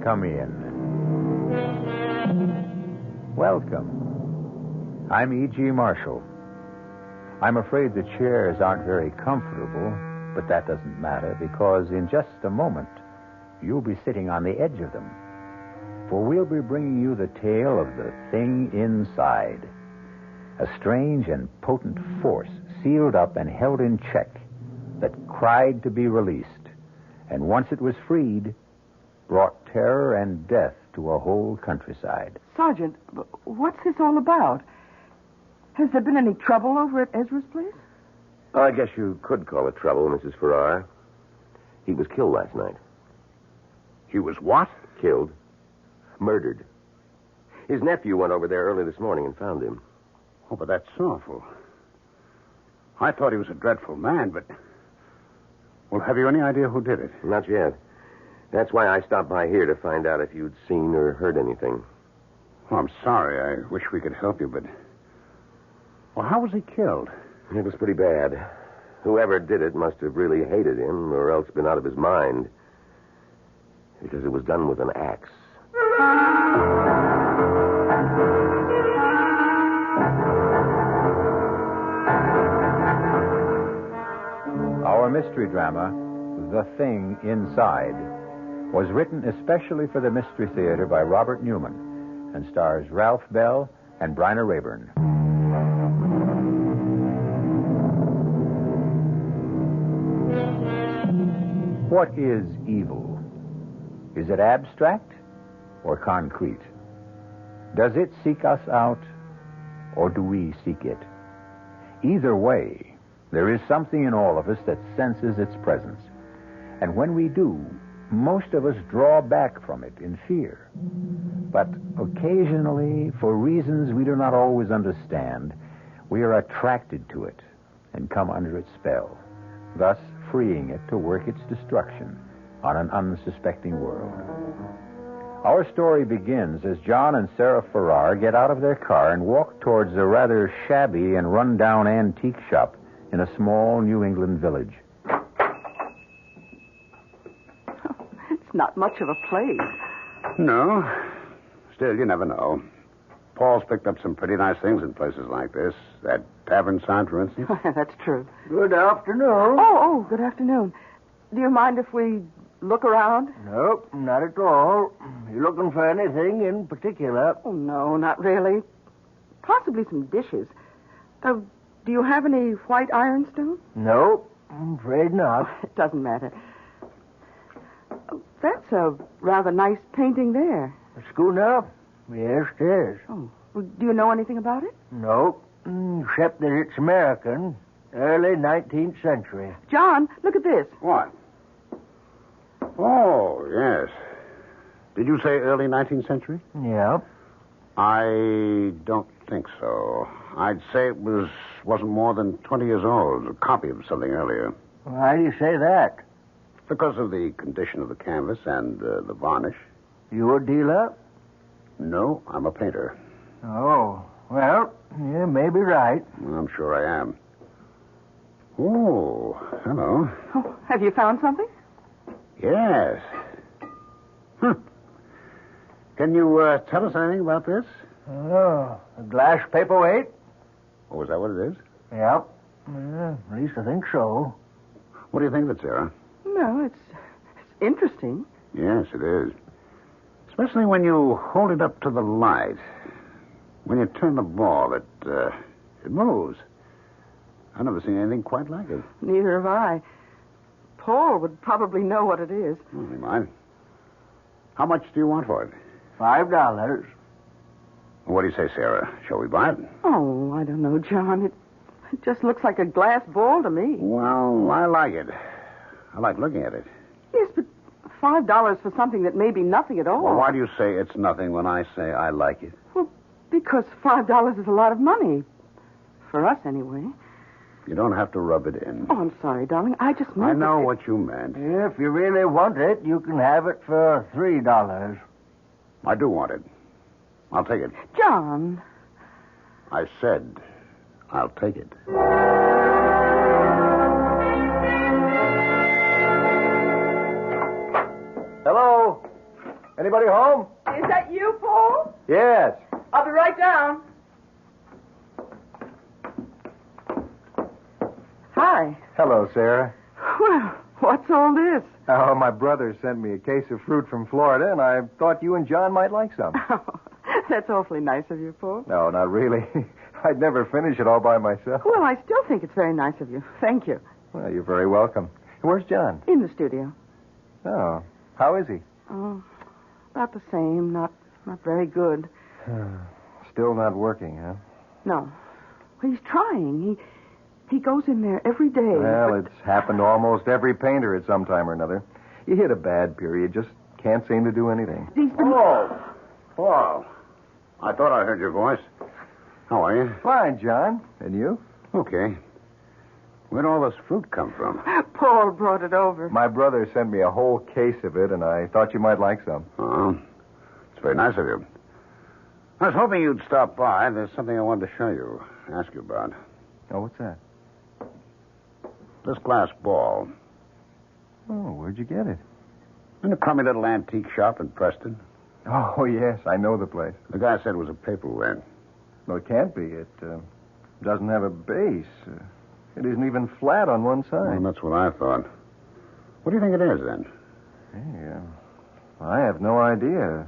Come in. Welcome. I'm E.G. Marshall. I'm afraid the chairs aren't very comfortable, but that doesn't matter because in just a moment, you'll be sitting on the edge of them. For we'll be bringing you the tale of the thing inside. A strange and potent force sealed up and held in check that cried to be released. And once it was freed, brought terror and death to a whole countryside. Sergeant, what's this all about? Has there been any trouble over at Ezra's place? I guess you could call it trouble, Mrs. Farrar. He was killed last night. He was what? Killed. Murdered. His nephew went over there early this morning and found him. Oh, but that's awful. I thought he was a dreadful man, but... Well, have you any idea who did it? Not yet. That's why I stopped by here to find out if you'd seen or heard anything. Oh, I'm sorry. I wish we could help you, but... Well, how was he killed? It was pretty bad. Whoever did it must have really hated him or else been out of his mind. Because it was done with an axe. Our mystery drama, The Thing Inside, was written especially for the Mystery Theater by Robert Newman and stars Ralph Bell and Bryna Rayburn. What is evil? Is it abstract or concrete? Does it seek us out or do we seek it? Either way, there is something in all of us that senses its presence. And when we do, most of us draw back from it in fear. But occasionally, for reasons we do not always understand, we are attracted to it and come under its spell, thus freeing it to work its destruction on an unsuspecting world. Our story begins as John and Sarah Farrar get out of their car and walk towards a rather shabby and run-down antique shop in a small New England village. It's not much of a place. No. Still, you never know. Paul's picked up some pretty nice things in places like this. That tavern sign, for instance. That's true. Good afternoon. Oh, good afternoon. Do you mind if we look around? Nope, not at all. You looking for anything in particular? Oh, no, not really. Possibly some dishes. Do you have any white ironstone? Nope, I'm afraid not. It doesn't matter. Oh, that's a rather nice painting there. A schooner? Yes, it is. Oh, well, do you know anything about it? Nope, except that it's American. Early 19th century. John, look at this. What? Oh, yes. Did you say early 19th century? Yeah. I don't think so. I'd say it wasn't more than 20 years old. A copy of something earlier. Why do you say that? Because of the condition of the canvas and the varnish. You a dealer? No, I'm a painter. Oh, well, you may be right. I'm sure I am. Oh, hello. Oh, have you found something? Yes. Can you tell us anything about this? Oh, a glass paperweight? Oh, is that what it is? Yep. At least I think so. What do you think of it, Sarah? No, it's interesting. Yes, it is. Especially when you hold it up to the light. When you turn the ball, it moves. I've never seen anything quite like it. Neither have I. Paul would probably know what it is. Oh, never mind. How much do you want for it? $5. What do you say, Sarah? Shall we buy it? Oh, I don't know, John. It just looks like a glass ball to me. Well, I like it. I like looking at it. Yes, but $5 for something that may be nothing at all. Well, why do you say it's nothing when I say I like it? Well, because $5 is a lot of money. For us, anyway. You don't have to rub it in. Oh, I'm sorry, darling. I just meant... I know what you meant. If you really want it, you can have it for $3. I do want it. I'll take it. John. I said I'll take it. Hello? Anybody home? Is that you, Paul? Yes. I'll be right down. Hi. Hello, Sarah. Well, what's all this? Oh, my brother sent me a case of fruit from Florida, and I thought you and John might like some. Oh, that's awfully nice of you, Paul. No, not really. I'd never finish it all by myself. Well, I still think it's very nice of you. Thank you. Well, you're very welcome. Where's John? In the studio. Oh, how is he? Oh, about the same. Not very good. Still not working, huh? No. He's trying. He goes in there every day. Well, it's happened to almost every painter at some time or another. You hit a bad period, just can't seem to do anything. He's been... Oh, Paul. I thought I heard your voice. How are you? Fine, John. And you? Okay. Where'd all this fruit come from? Paul brought it over. My brother sent me a whole case of it, and I thought you might like some. Oh, it's very nice of you. I was hoping you'd stop by. There's something I wanted to show you, ask you about. Oh, what's that? This glass ball. Oh, where'd you get it? In a crummy little antique shop in Preston. Oh, yes, I know the place. The guy said it was a paperweight. No, it can't be. It doesn't have a base. It isn't even flat on one side. Well, that's what I thought. What do you think it is, then? Hey, I have no idea.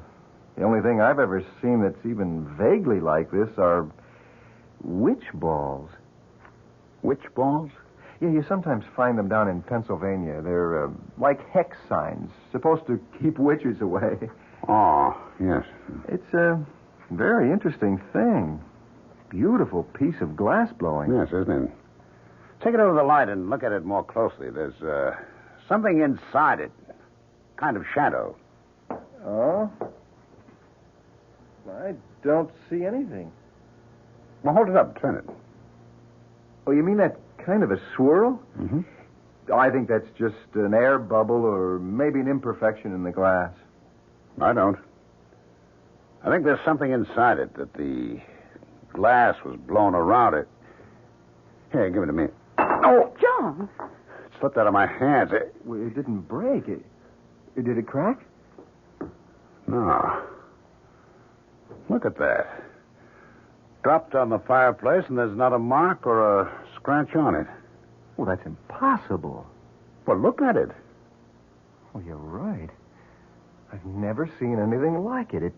The only thing I've ever seen that's even vaguely like this are witch balls. Witch balls? Yeah, you sometimes find them down in Pennsylvania. They're like hex signs, supposed to keep witches away. Oh, yes. It's a very interesting thing. Beautiful piece of glass blowing. Yes, isn't it? Take it over the light and look at it more closely. There's something inside it. Kind of shadow. Oh? I don't see anything. Well, hold it up. Turn it. Oh, you mean that kind of a swirl? Mm-hmm. Oh, I think that's just an air bubble or maybe an imperfection in the glass. I don't. I think there's something inside it that the glass was blown around it. Here, give it to me. Oh, John. It slipped out of my hands. Well, it didn't break. Did it crack? No. Look at that. Dropped on the fireplace, and there's not a mark or a scratch on it. Well, that's impossible. Well, look at it. Oh, you're right. I've never seen anything like it.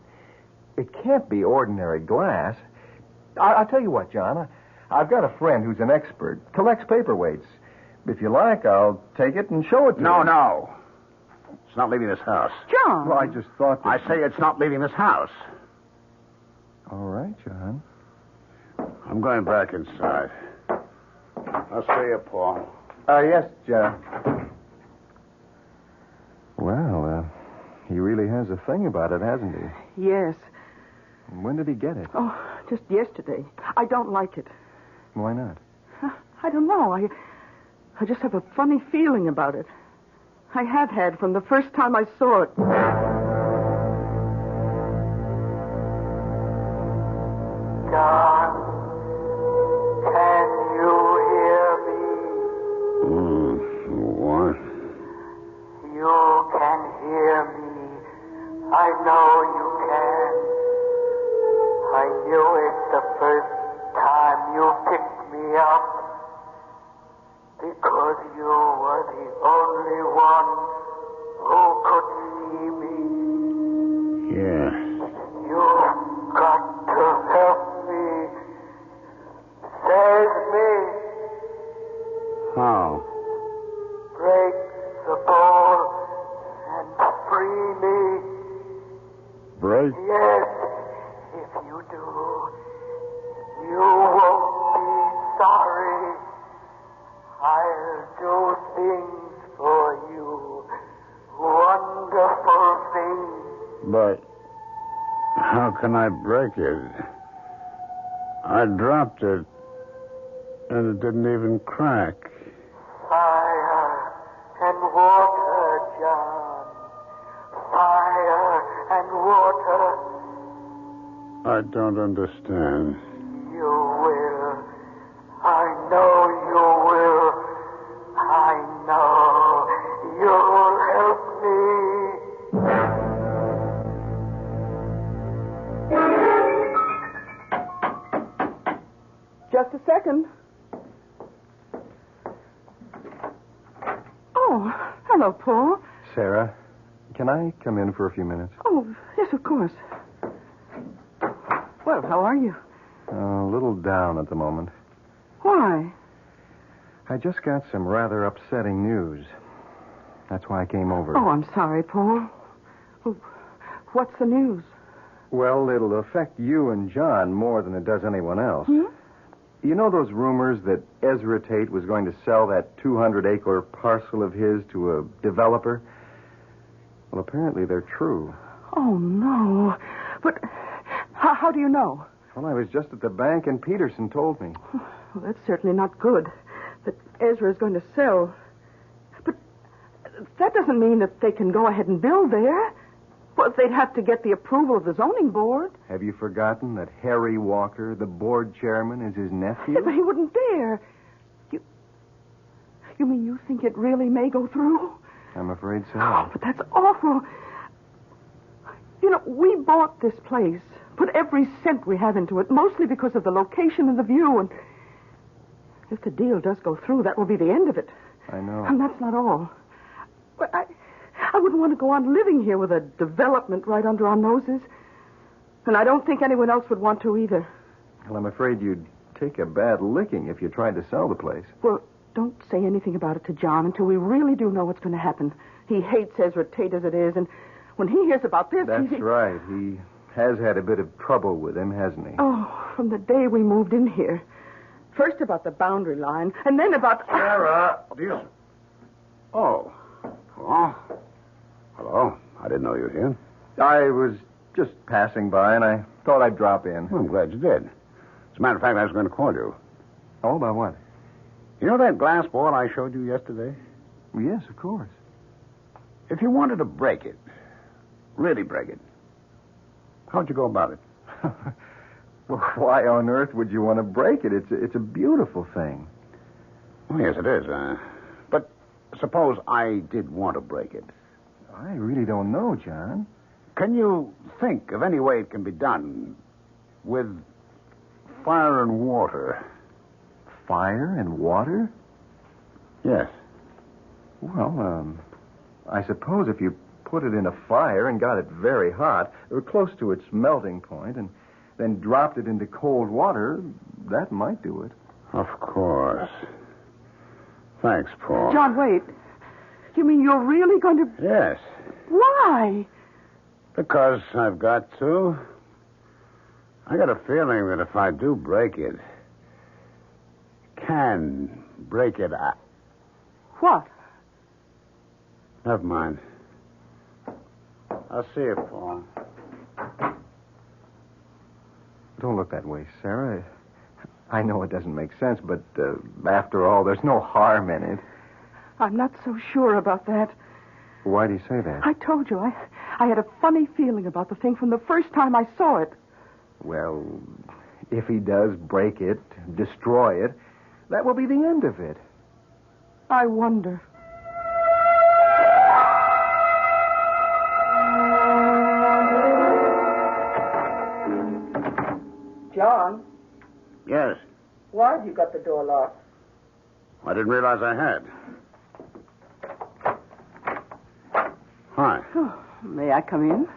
It can't be ordinary glass. I'll tell you what, John. I've got a friend who's an expert, collects paperweights. If you like, I'll take it and show it to you. No. It's not leaving this house. John. Well, I just thought that... I say it's not leaving this house. All right, John. I'm going back inside. I'll see you, Paul. Yes, John. Well, he really has a thing about it, hasn't he? Yes. When did he get it? Oh, just yesterday. I don't like it. Why not? I don't know. I just have a funny feeling about it. I have had from the first time I saw it. John, can you hear me? What? You can hear me. I know you can. I knew it the first time you picked me up. Because you were the only one who could see me. Yeah. You've got to help me. Save me. How? Break the ball and free me. Break? Yes, if you do, you won't be sorry. I'll do things for you. Wonderful things. But how can I break it? I dropped it, and it didn't even crack. Fire and water, John. Fire and water. I don't understand. You will. I know you will. I know you'll help me. second. Oh, hello, Paul. Sarah, can I come in for a few minutes? Oh, yes, of course. Well, how are you? A little down at the moment. Why? I just got some rather upsetting news. That's why I came over. Oh, I'm sorry, Paul. Oh, what's the news? Well, it'll affect you and John more than it does anyone else. Hmm? You know those rumors that Ezra Tate was going to sell that 200-acre parcel of his to a developer? Well, apparently they're true. Oh, no. But how do you know? Well, I was just at the bank and Peterson told me. Well, that's certainly not good that Ezra is going to sell. But that doesn't mean that they can go ahead and build there. Well, they'd have to get the approval of the zoning board. Have you forgotten that Harry Walker, the board chairman, is his nephew? Yeah, but he wouldn't dare. You mean you think it really may go through? I'm afraid so. Oh, but that's awful. You know, we bought this place, put every cent we have into it, mostly because of the location and the view, and if the deal does go through, that will be the end of it. I know. And that's not all. But I wouldn't want to go on living here with a development right under our noses. And I don't think anyone else would want to either. Well, I'm afraid you'd take a bad licking if you tried to sell the place. Well, don't say anything about it to John until we really do know what's going to happen. He hates Ezra Tate as it is, and when he hears about this... That's right. He has had a bit of trouble with him, hasn't he? Oh, from the day we moved in here. First about the boundary line, and then about... Sarah, do you... Oh. Hello? Hello. I didn't know you were here. I was just passing by, and I thought I'd drop in. Well, I'm glad you did. As a matter of fact, I was going to call you. Oh, about what? You know that glass ball I showed you yesterday? Well, yes, of course. If you wanted to break it, really break it, how'd you go about it? Well, why on earth would you want to break it? It's a beautiful thing. Oh, yes, it is. But suppose I did want to break it. I really don't know, John. Can you think of any way it can be done with fire and water? Fire and water? Yes. Well, I suppose if you put it in a fire and got it very hot, or close to its melting point, and then dropped it into cold water, that might do it. Of course. Thanks, Paul. John, wait. You mean you're really going to... Yes. Why? Because I've got to. I got a feeling that if I do break it, can break it out. What? Never mind. I'll see you, Paul. Don't look that way, Sarah. I know it doesn't make sense, but after all, there's no harm in it. I'm not so sure about that. Why do you say that? I told you, I had a funny feeling about the thing from the first time I saw it. Well, if he does break it, destroy it, that will be the end of it. I wonder. John, Yes. why have you got the door locked? I didn't realize I had. Hi. Oh, may I come in?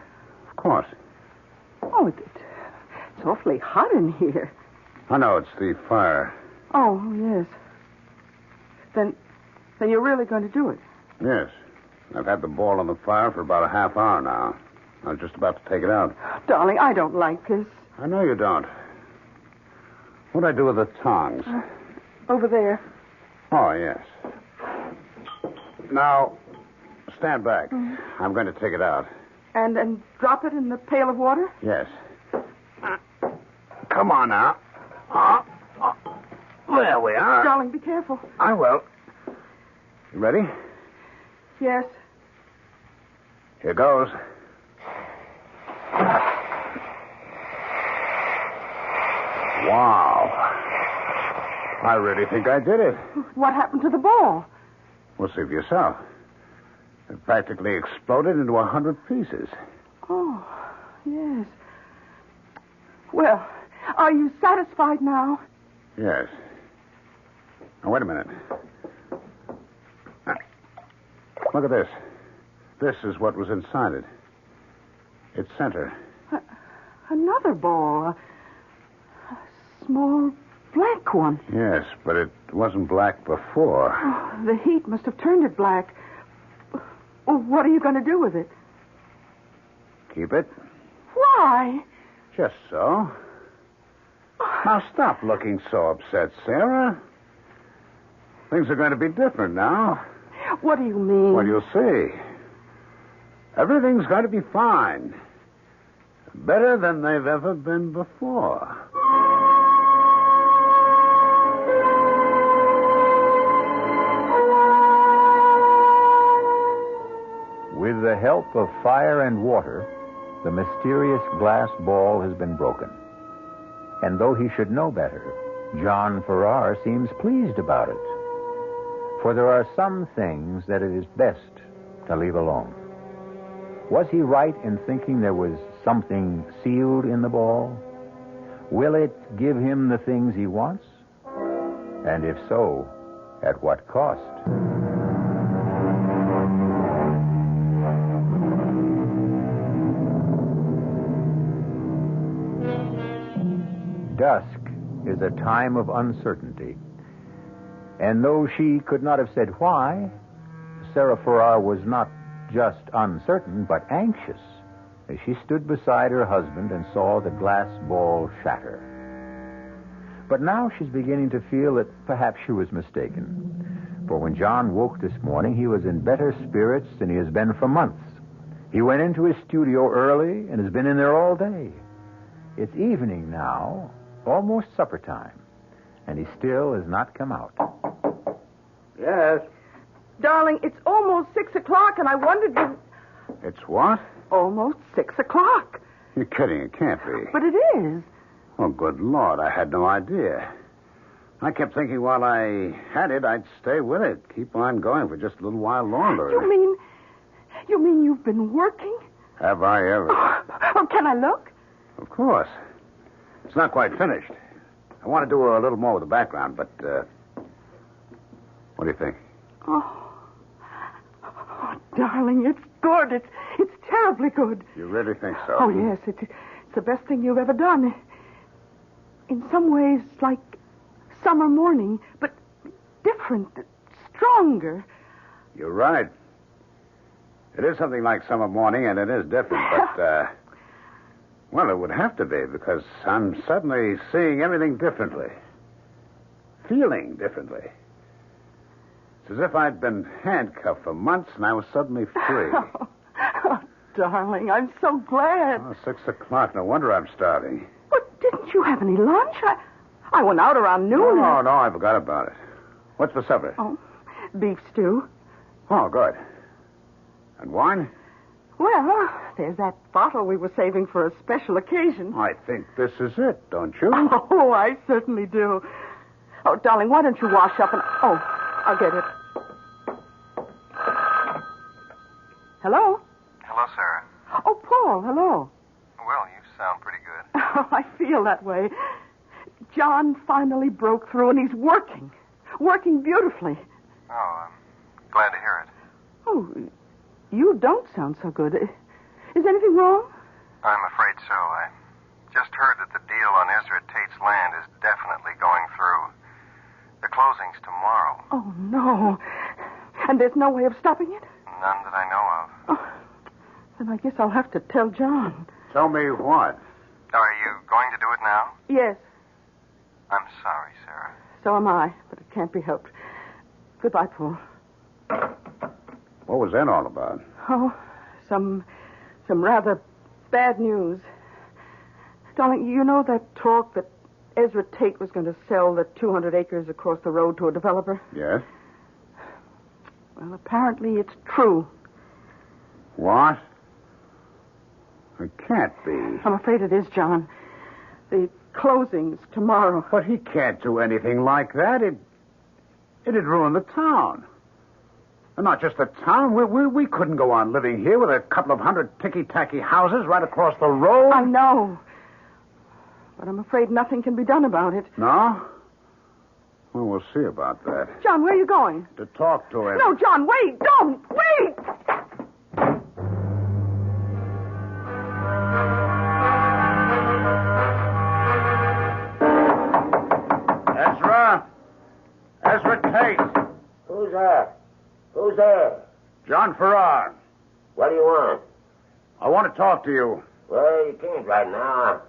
Of course. Oh, it's awfully hot in here. I know it's the fire. Oh, yes. Then you're really going to do it? Yes. I've had the ball on the fire for about a half hour now. I was just about to take it out. Darling, I don't like this. I know you don't. What'd I do with the tongs? Over there. Oh, yes. Now, stand back. I'm going to take it out. And drop it in the pail of water? Yes. Come on now. There we are. Darling, be careful. I will. You ready? Yes. Here goes. Wow. I really think I did it. What happened to the ball? Well, see for yourself. It practically exploded into 100 pieces. Oh, yes. Well, are you satisfied now? Yes. Now, wait a minute. Now, look at this. This is what was inside it. Its center. Another ball. A small black one. Yes, but it wasn't black before. Oh, the heat must have turned it black. Well, what are you going to do with it? Keep it. Why? Just so. Now, stop looking so upset, Sarah. Things are going to be different now. What do you mean? Well, you'll see. Everything's going to be fine. Better than they've ever been before. With the help of fire and water, the mysterious glass ball has been broken. And though he should know better, John Farrar seems pleased about it. For there are some things that it is best to leave alone. Was he right in thinking there was something sealed in the ball? Will it give him the things he wants? And if so, at what cost? Dusk is a time of uncertainty. And though she could not have said why, Sarah Farrar was not just uncertain, but anxious as she stood beside her husband and saw the glass ball shatter. But now she's beginning to feel that perhaps she was mistaken. For when John woke this morning, he was in better spirits than he has been for months. He went into his studio early and has been in there all day. It's evening now, almost supper time, and he still has not come out. Yes. Darling, it's almost 6 o'clock, and I wondered you... It's what? Almost 6 o'clock. You're kidding. It can't be. But it is. Oh, good Lord. I had no idea. I kept thinking while I had it, I'd stay with it. Keep on going for just a little while longer. You mean you've been working? Have I ever? Oh, can I look? Of course. It's not quite finished. I want to do a little more with the background, but, what do you think? Oh, darling, it's good. It's terribly good. You really think so? Oh, yes. It's the best thing you've ever done. In some ways, like summer morning, but different, stronger. You're right. It is something like summer morning, and it is different, but, well, it would have to be, because I'm suddenly seeing everything differently. Feeling differently. It's as if I'd been handcuffed for months, and I was suddenly free. Oh, darling, I'm so glad. Oh, 6 o'clock. No wonder I'm starving. But didn't you have any lunch? I went out around noon. No, I forgot about it. What's for supper? Oh, beef stew. Oh, good. And wine? Well, there's that bottle we were saving for a special occasion. I think this is it, don't you? Oh, I certainly do. Oh, darling, why don't you wash up and... Oh, I'll get it. Hello? Hello, Sarah. Oh, Paul, hello. Well, you sound pretty good. Oh, I feel that way. John finally broke through, and he's working. Working beautifully. Oh, I'm glad to hear it. Oh, you don't sound so good. Is anything wrong? I'm afraid so. I just heard that the deal on Ezra Tate's land is definitely going through. The closing's tomorrow. Oh, no. And there's no way of stopping it? None that I know of. Oh, then I guess I'll have to tell John. Tell me what? Are you going to do it now? Yes, I'm sorry, Sarah. so am I, but it can't be helped. Goodbye, Paul. What was that all about? Oh, some rather bad news. Darling, you know that talk that Ezra Tate was going to sell the 200 acres across the road to a developer? Yes? Well, apparently it's true. What? It can't be. I'm afraid it is, John. The closing's tomorrow. But he can't do anything like that. It'd ruin the town. And not just the town. We couldn't go on living here with a couple of hundred ticky-tacky houses right across the road. I know. But I'm afraid nothing can be done about it. No? Well, we'll see about that. John, where are you going? To talk to him. No, John, wait! Don't! Wait! Ezra Tate. Who's there? Who's there? John Farrar. What do you want? I want to talk to you. Well, you can't right now.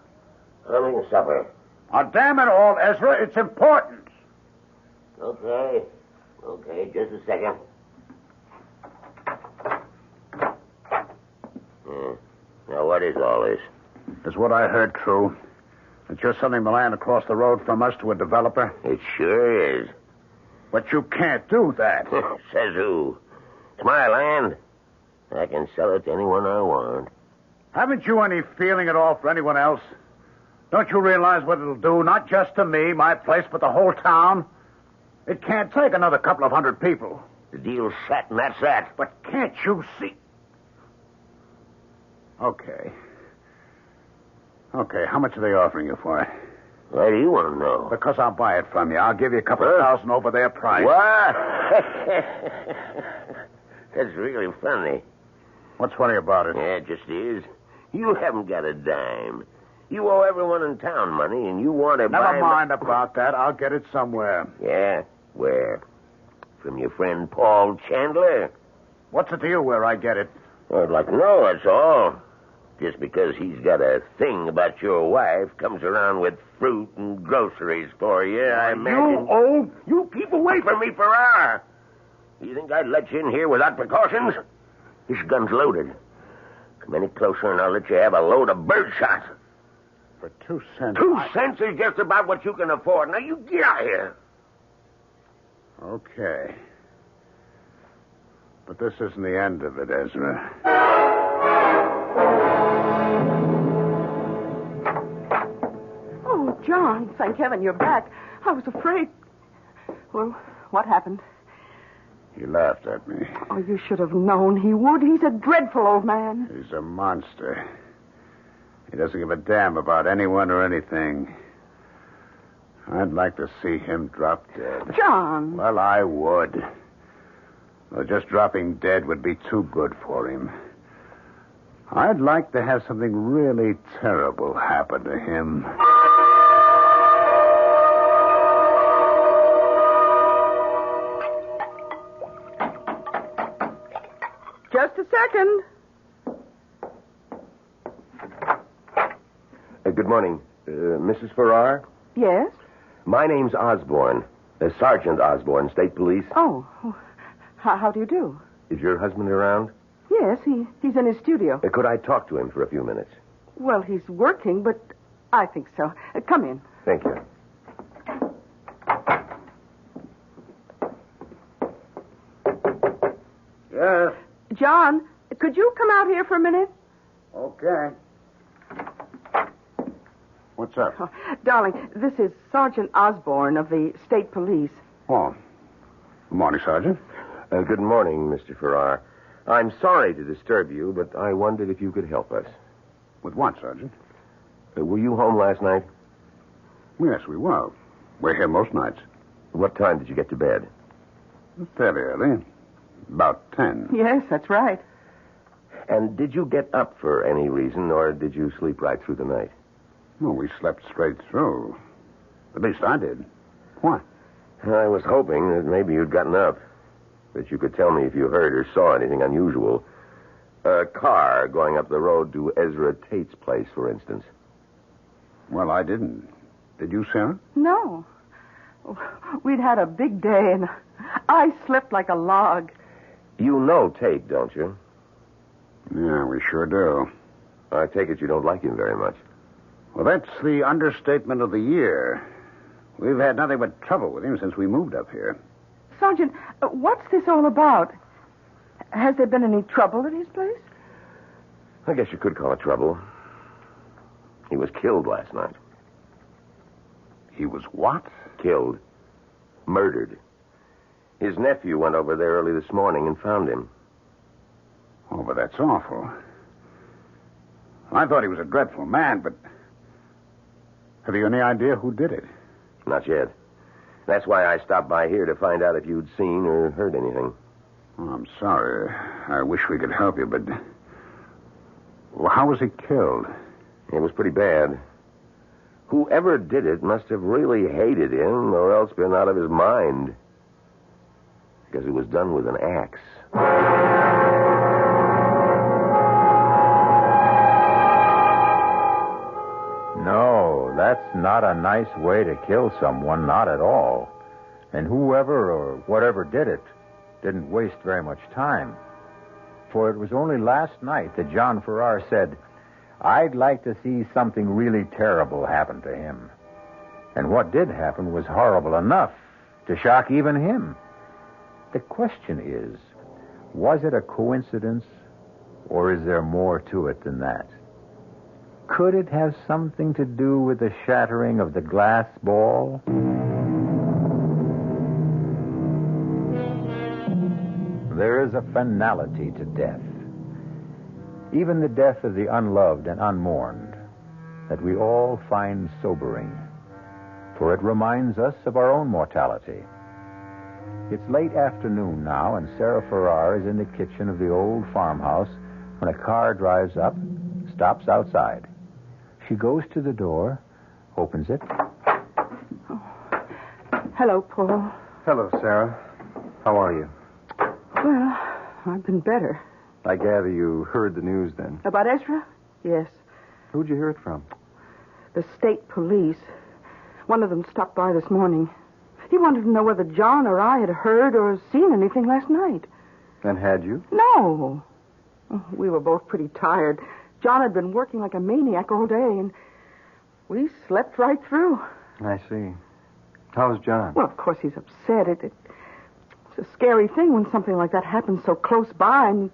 I'm eating supper. Oh, damn it all, Ezra. It's important. Okay. Okay, just a second. Now, what is all this? Is what I heard true? That you're selling the land across the road from us to a developer? It sure is. But you can't do that. Says who? It's my land. I can sell it to anyone I want. Haven't you any feeling at all for anyone else? Don't you realize what it'll do, not just to me, my place, but the whole town? It can't take another couple of hundred people. The deal's set, and that's that. But can't you see? Okay, how much are they offering you for it? Why do you want to know? Because I'll buy it from you. I'll give you a couple of thousand over their price. What? That's really funny. What's funny about it? Yeah, it just is. You haven't got a dime. You owe everyone in town money, and you want to buy... Never mind about that. I'll get it somewhere. Yeah? Where? From your friend Paul Chandler? What's the deal where I get it? Well, I'd like to know, that's all. Just because he's got a thing about your wife, comes around with fruit and groceries for you, I imagine... You keep away from me, Farrar. You think I'd let you in here without precautions? This gun's loaded. Come any closer and I'll let you have a load of birdshot. For 2 cents... 2 cents is just about what you can afford. Now, you get out of here. Okay. But this isn't the end of it, Ezra. Oh, John, thank heaven you're back. I was afraid. Well, what happened? He laughed at me. Oh, you should have known he would. He's a dreadful old man. He's a monster. He doesn't give a damn about anyone or anything. I'd like to see him drop dead. John! Well, I would. Though just dropping dead would be too good for him. I'd like to have something really terrible happen to him. Just a second. Good morning. Mrs. Farrar? Yes? My name's Osborne. Sergeant Osborne, State Police. Oh, how do you do? Is your husband around? Yes, he's in his studio. Could I talk to him for a few minutes? Well, he's working, but I think so. Come in. Thank you. Yes. John, could you come out here for a minute? Okay. What's up? Oh, darling, this is Sergeant Osborne of the State Police. Oh. Good morning, Sergeant. Good morning, Mr. Farrar. I'm sorry to disturb you, but I wondered if you could help us. With what, Sergeant? Were you home last night? Yes, we were. We're here most nights. What time did you get to bed? Fairly early. About 10. Yes, that's right. And did you get up for any reason, or did you sleep right through the night? Well, we slept straight through. At least I did. Why? I was hoping that maybe you'd gotten up. That you could tell me if you heard or saw anything unusual. A car going up the road to Ezra Tate's place, for instance. Well, I didn't. Did you, Sarah? No. We'd had a big day, and I slept like a log. You know Tate, don't you? Yeah, we sure do. I take it you don't like him very much. Well, that's the understatement of the year. We've had nothing but trouble with him since we moved up here. Sergeant, what's this all about? Has there been any trouble at his place? I guess you could call it trouble. He was killed last night. He was what? Killed. Murdered. His nephew went over there early this morning and found him. Oh, but that's awful. I thought he was a dreadful man, but... Have you any idea who did it? Not yet. That's why I stopped by here to find out if you'd seen or heard anything. Oh, I'm sorry. I wish we could help you, but... Well, how was he killed? It was pretty bad. Whoever did it must have really hated him or else been out of his mind. Because it was done with an axe. No, that's not a nice way to kill someone, not at all. And whoever or whatever did it didn't waste very much time. For it was only last night that John Farrar said, "I'd like to see something really terrible happen to him." And what did happen was horrible enough to shock even him. The question is, was it a coincidence, or is there more to it than that? Could it have something to do with the shattering of the glass ball? There is a finality to death. Even the death of the unloved and unmourned, that we all find sobering, for it reminds us of our own mortality. It's late afternoon now, and Sarah Farrar is in the kitchen of the old farmhouse when a car drives up, stops outside. She goes to the door, opens it. Oh. Hello, Paul. Hello, Sarah. How are you? Well, I've been better. I gather you heard the news then. About Ezra? Yes. Who'd you hear it from? The state police. One of them stopped by this morning. He wanted to know whether John or I had heard or seen anything last night. And had you? No. We were both pretty tired. John had been working like a maniac all day, and we slept right through. I see. How's John? Well, of course he's upset. It's a scary thing when something like that happens so close by, and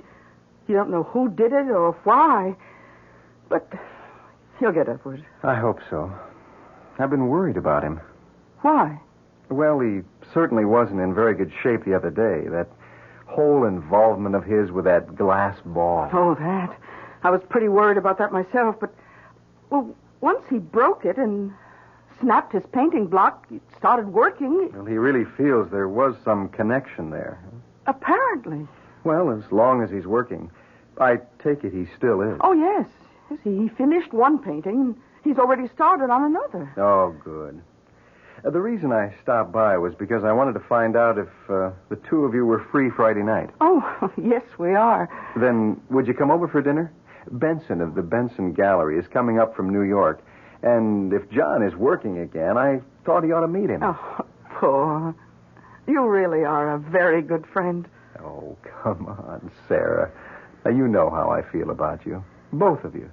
you don't know who did it or why. But he'll get over it. I hope so. I've been worried about him. Why? Well, he certainly wasn't in very good shape the other day. That whole involvement of his with that glass ball. Oh, that. I was pretty worried about that myself, but, well, once he broke it and snapped his painting block, it started working. Well, he really feels there was some connection there. Apparently. Well, as long as he's working. I take it he still is. Oh, yes. Yes, he finished one painting, and he's already started on another. Oh, good. The reason I stopped by was because I wanted to find out if the two of you were free Friday night. Oh, yes, we are. Then would you come over for dinner? Benson of the Benson Gallery is coming up from New York. And if John is working again, I thought he ought to meet him. Oh, poor. You really are a very good friend. Oh, come on, Sarah. Now, you know how I feel about you. Both of you.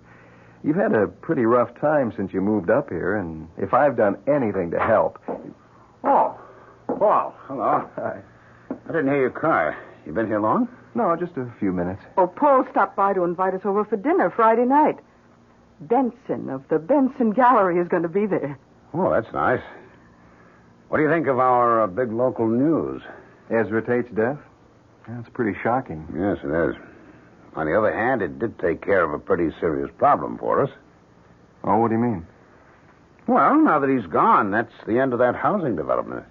You've had a pretty rough time since you moved up here, and if I've done anything to help... Oh, Paul, hello. Hi. I didn't hear your car. You been here long? No, just a few minutes. Oh, Paul stopped by to invite us over for dinner Friday night. Benson of the Benson Gallery is going to be there. Oh, that's nice. What do you think of our big local news? Ezra Tate's death? That's pretty shocking. Yes, it is. On the other hand, it did take care of a pretty serious problem for us. Oh, what do you mean? Well, now that he's gone, that's the end of that housing development.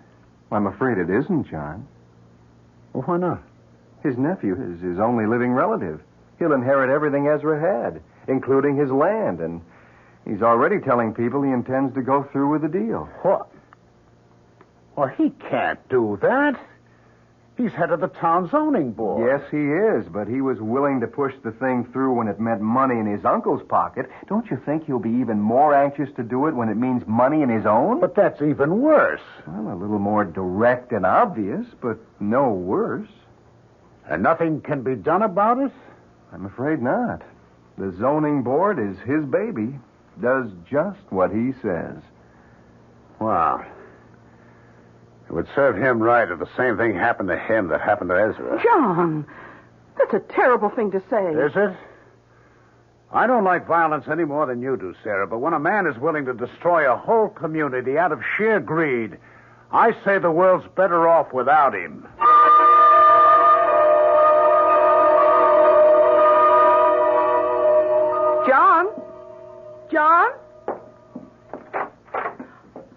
I'm afraid it isn't, John. Well, why not? His nephew is his only living relative. He'll inherit everything Ezra had, including his land, and he's already telling people he intends to go through with the deal. What? Well, he can't do that. He's head of the town zoning board. Yes, he is, but he was willing to push the thing through when it meant money in his uncle's pocket. Don't you think he'll be even more anxious to do it when it means money in his own? But that's even worse. Well, a little more direct and obvious, but no worse. And nothing can be done about it? I'm afraid not. The zoning board is his baby. Does just what he says. Wow. It would serve him right if the same thing happened to him that happened to Ezra. John, that's a terrible thing to say. Is it? I don't like violence any more than you do, Sarah, but when a man is willing to destroy a whole community out of sheer greed, I say the world's better off without him. John? John?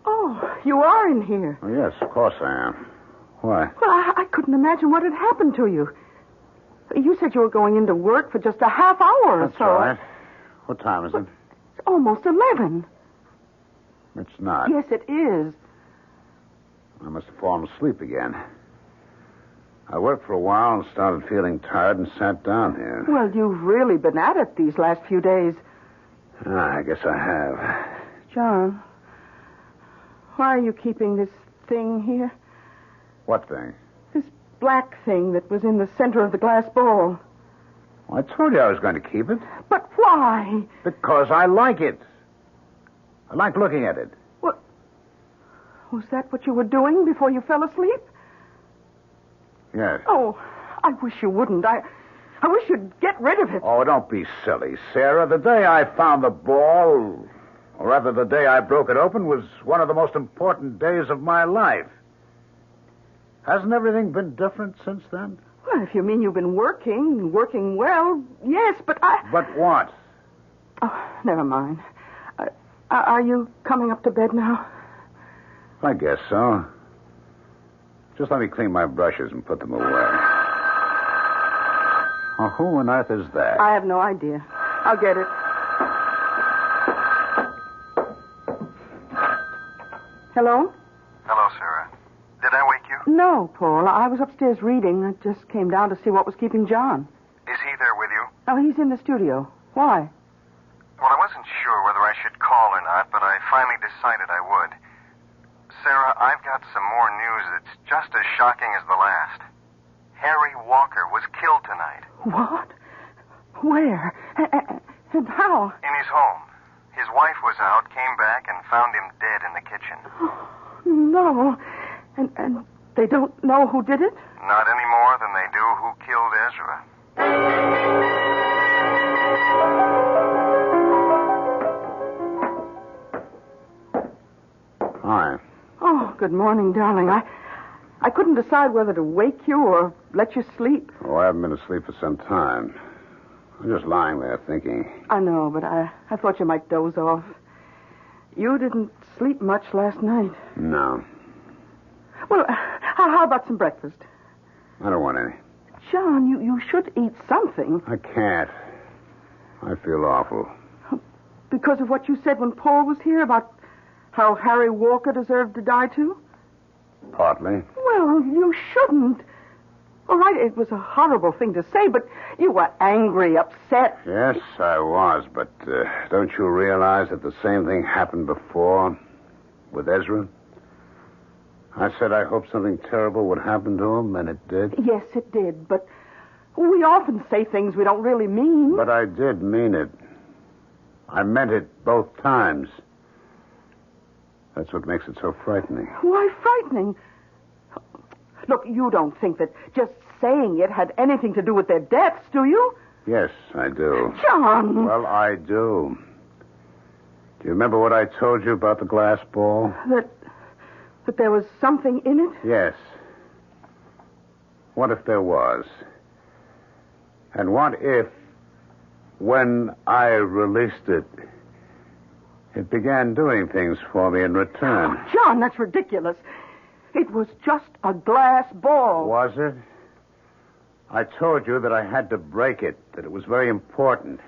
Oh, You are in here. Oh, yes, of course I am. Why? Well, I couldn't imagine what had happened to you. You said you were going into work for just a half hour or That's so. right. What time is it? It's almost 11. It's not. Yes, it is. I must have fallen asleep again. I worked for a while and started feeling tired and sat down here. Well, you've really been at it these last few days. I guess I have. John, why are you keeping this thing here? What thing? This black thing that was in the center of the glass bowl. Well, I told you I was going to keep it. But why? Because I like it. I like looking at it. What? Was that what you were doing before you fell asleep? Yes. Oh, I wish you wouldn't. I wish you'd get rid of it. Oh, don't be silly, Sarah. The day I found the ball, or rather the day I broke it open, was one of the most important days of my life. Hasn't everything been different since then? Well, if you mean you've been working well, yes, but I... But what? Oh, never mind. Are you coming up to bed now? I guess so. Just let me clean my brushes and put them away. Oh, who on earth is that? I have no idea. I'll get it. Hello? Hello, Sarah. Did I wake you? No, Paul. I was upstairs reading. I just came down to see what was keeping John. Is he there with you? Oh, he's in the studio. Why? Well, I wasn't sure whether I should call or not, but I finally decided I would. Sarah, I've got some more news that's just as shocking as the last. Harry Walker was killed tonight. What? Where? And how? In his home. His wife was out, came back, and found him dead in the kitchen. Oh, no. And they don't know who did it? Not any more than they do who killed Ezra. Hi. Oh, good morning, darling. I couldn't decide whether to wake you or let you sleep. Oh, I haven't been asleep for some time. I'm just lying there thinking. I know, but I thought you might doze off. You didn't sleep much last night. No. Well, how about some breakfast? I don't want any. John, you should eat something. I can't. I feel awful. Because of what you said when Paul was here about how Harry Walker deserved to die, too? Partly. Well, you shouldn't. All right, it was a horrible thing to say, but you were angry, upset. Yes, I was, but don't you realize that the same thing happened before with Ezra? I said I hoped something terrible would happen to him, and it did. Yes, it did, but we often say things we don't really mean. But I did mean it. I meant it both times. That's what makes it so frightening. Why frightening? Look, you don't think that just saying it had anything to do with their deaths, do you? Yes, I do. John! Well, I do. Do you remember what I told you about the glass ball? That there was something in it? Yes. What if there was? And what if, when I released it, it began doing things for me in return? Oh, John, that's ridiculous. It was just a glass ball. Was it? I told you that I had to break it, that it was very important.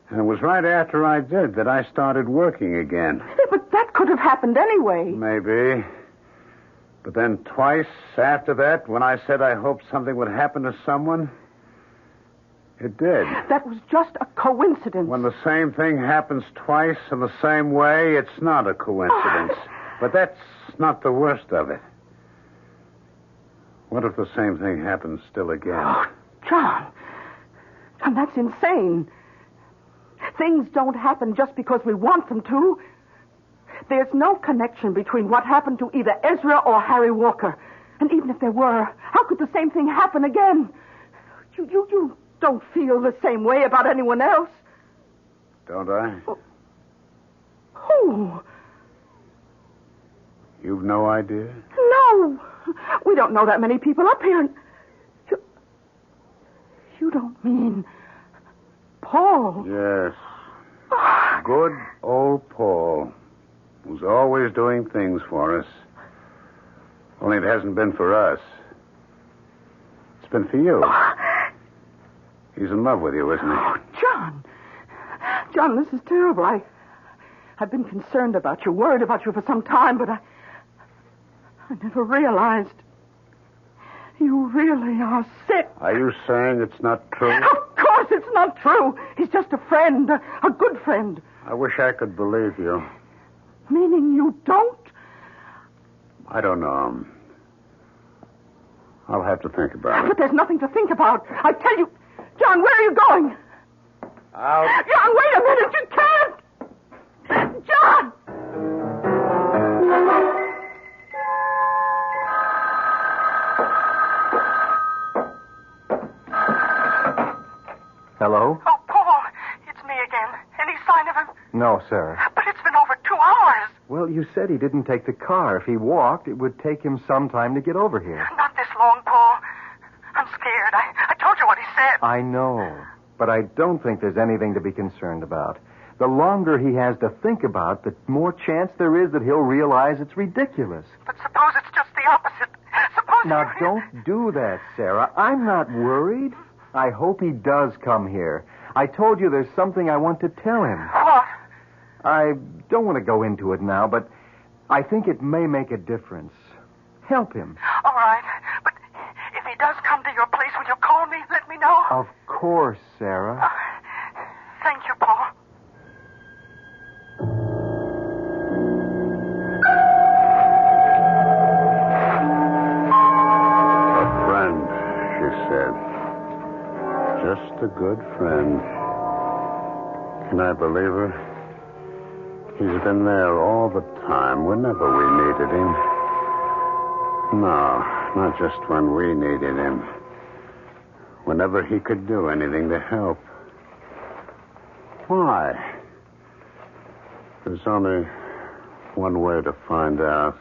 And it was right after I did that I started working again. Yeah, but that could have happened anyway. Maybe. But then twice after that, when I said I hoped something would happen to someone, it did. That was just a coincidence. When the same thing happens twice in the same way, it's not a coincidence. But that's not the worst of it. What if the same thing happens still again? Oh, John, that's insane. Things don't happen just because we want them to. There's no connection between what happened to either Ezra or Harry Walker. And even if there were, how could the same thing happen again? You don't feel the same way about anyone else. Don't I? Who? You've no idea? No. We don't know that many people up here. You don't mean Paul? Yes. Good old Paul. who's always doing things for us. Only it hasn't been for us. It's been for you. He's in love with you, isn't he? Oh, John. John, this is terrible. I've been concerned about you, worried about you for some time, but I never realized you really are sick. Are you saying it's not true? Of course it's not true. He's just a friend, a good friend. I wish I could believe you. Meaning you don't? I don't know. I'll have to think about it. But there's nothing to think about. I tell you, John, where are you going? Out. John, wait a minute. You can't. John! Hello? Oh, Paul, it's me again. Any sign of him? No, Sarah. But it's been over 2 hours. Well, you said he didn't take the car. If he walked, it would take him some time to get over here. Not this long, Paul. I'm scared. I told you what he said. I know, but I don't think there's anything to be concerned about. The longer he has to think about, the more chance there is that he'll realize it's ridiculous. But suppose it's just the opposite. Suppose Now, he... don't do that, Sarah. I'm not worried. I hope he does come here. I told you there's something I want to tell him. What? I don't want to go into it now, but I think it may make a difference. Help him. All right. But if he does come to your place, will you call me? Let me know. Of course, Sarah. Thank you, Paul. A friend, she said. Just a good friend. Can I believe her? He's been there all the time, whenever we needed him. No, not just when we needed him. Whenever he could do anything to help. Why? There's only one way to find out.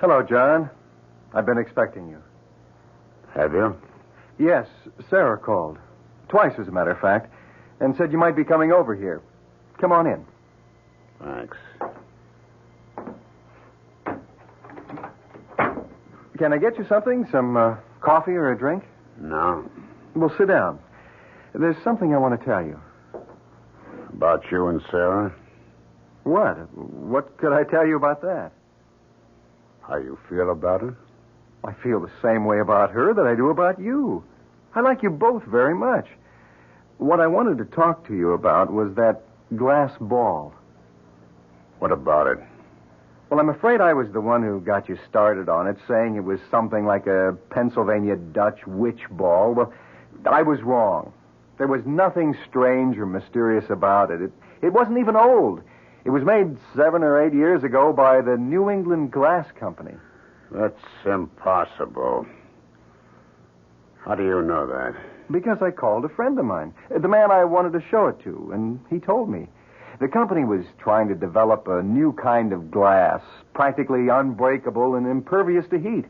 Hello, John. I've been expecting you. Have you? Yes, Sarah called. Twice, as a matter of fact, and said you might be coming over here. Come on in. Thanks. Can I get you something? Some coffee or a drink? No. Well, sit down. There's something I want to tell you. About you and Sarah? What? What could I tell you about that? How you feel about it? I feel the same way about her that I do about you. I like you both very much. What I wanted to talk to you about was that glass ball. What about it? Well, I'm afraid I was the one who got you started on it, saying it was something like a Pennsylvania Dutch witch ball. Well, I was wrong. There was nothing strange or mysterious about it. It wasn't even old. It was made 7 or 8 years ago by the New England Glass Company. That's impossible. How do you know that? Because I called a friend of mine, the man I wanted to show it to, and he told me. The company was trying to develop a new kind of glass, practically unbreakable and impervious to heat.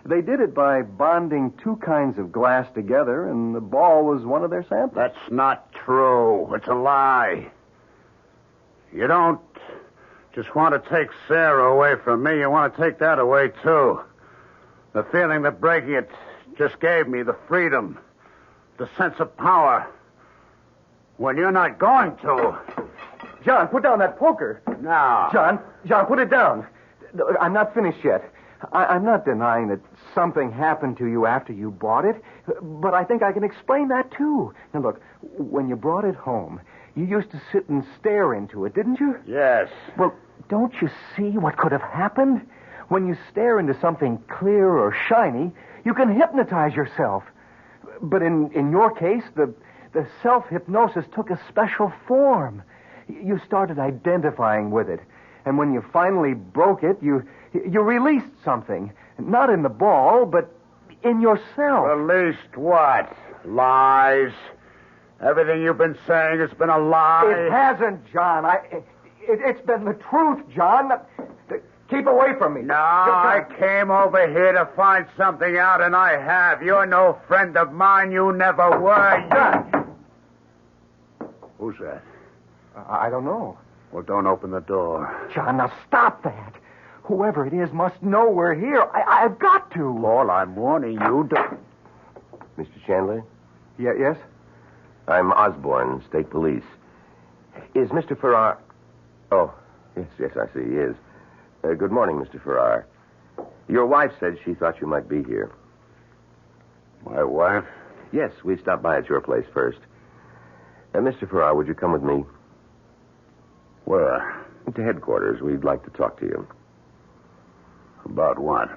They did it by bonding 2 kinds of glass together, and the ball was one of their samples. That's not true. It's a lie. You don't just want to take Sarah away from me. You want to take that away, too. The feeling that breaking it just gave me, the freedom, the sense of power. When you're not going to. John, put down that poker. No. John, put it down. I'm not finished yet. I'm not denying that something happened to you after you bought it, but I think I can explain that, too. Now, look, when you brought it home, you used to sit and stare into it, didn't you? Yes. Well, don't you see what could have happened? When you stare into something clear or shiny, you can hypnotize yourself. But in your case, the self-hypnosis took a special form. You started identifying with it. And when you finally broke it, you released something. Not in the ball, but in yourself. Released what? Lies? Everything you've been saying has been a lie? It hasn't, John. It's been the truth, John. Keep away from me. No, I came over here to find something out, and I have. You're no friend of mine. You never were. Who's that? I don't know. Well, don't open the door. John, now stop that. Whoever it is must know we're here. I've got to. Paul, I'm warning you. Mr. Chandler? Yes? I'm Osborne, State Police. Is Mr. Farrar... Oh, yes, I see he is. Good morning, Mr. Farrar. Your wife said she thought you might be here. My wife? Yes, we stopped by at your place first. Mr. Farrar, would you come with me? Where? To headquarters. We'd like to talk to you. About what?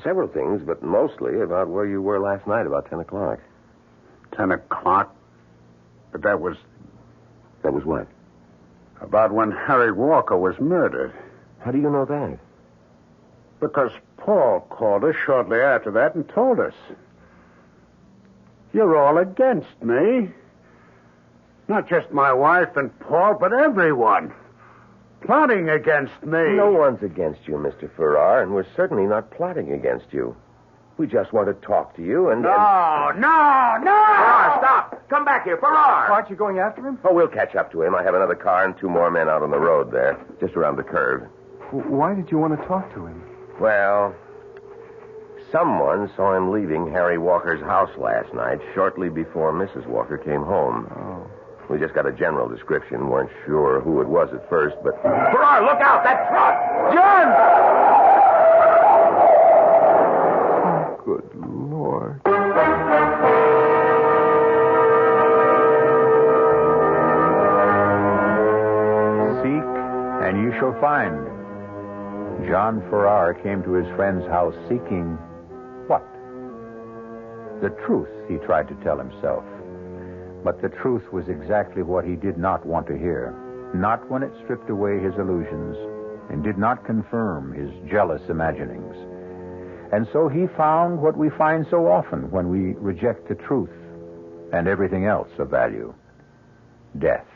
Several things, but mostly about where you were last night about 10 o'clock. 10 o'clock? But that was... That was what? About when Harry Walker was murdered. How do you know that? Because Paul called us shortly after that and told us. You're all against me. Not just my wife and Paul, but everyone. Plotting against me. No one's against you, Mr. Farrar, and we're certainly not plotting against you. We just want to talk to you and... No! Farrar, stop! Come back here, Farrar! Aren't you going after him? Oh, we'll catch up to him. I have another car and 2 more men out on the road there, just around the curve. Why did you want to talk to him? Well, someone saw him leaving Harry Walker's house last night, shortly before Mrs. Walker came home. Oh. We just got a general description. Weren't sure who it was at first, but... Farrar, look out! That truck! John! Oh, good Lord. Seek, and you shall find. John Farrar came to his friend's house seeking what? The truth, he tried to tell himself. But the truth was exactly what he did not want to hear. Not when it stripped away his illusions and did not confirm his jealous imaginings. And so he found what we find so often when we reject the truth and everything else of value: death.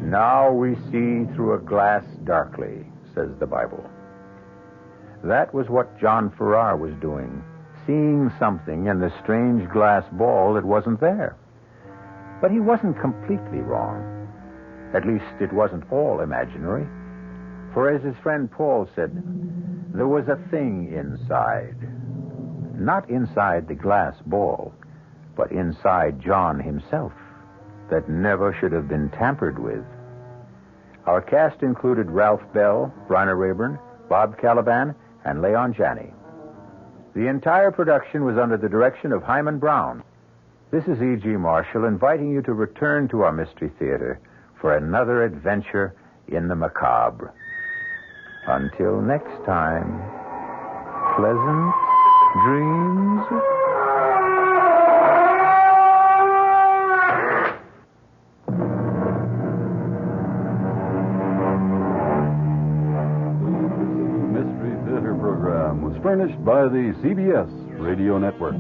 Now we see through a glass darkly, says the Bible. That was what John Farrar was doing, seeing something in the strange glass ball that wasn't there. But he wasn't completely wrong. At least it wasn't all imaginary. For as his friend Paul said, there was a thing inside. Not inside the glass ball, but inside John himself, that never should have been tampered with. Our cast included Ralph Bell, Bryna Rayburn, Bob Caliban, and Leon Janney. The entire production was under the direction of Hyman Brown. This is E.G. Marshall inviting you to return to our Mystery Theater for another adventure in the macabre. Until next time, pleasant dreams. Furnished by the CBS Radio Network.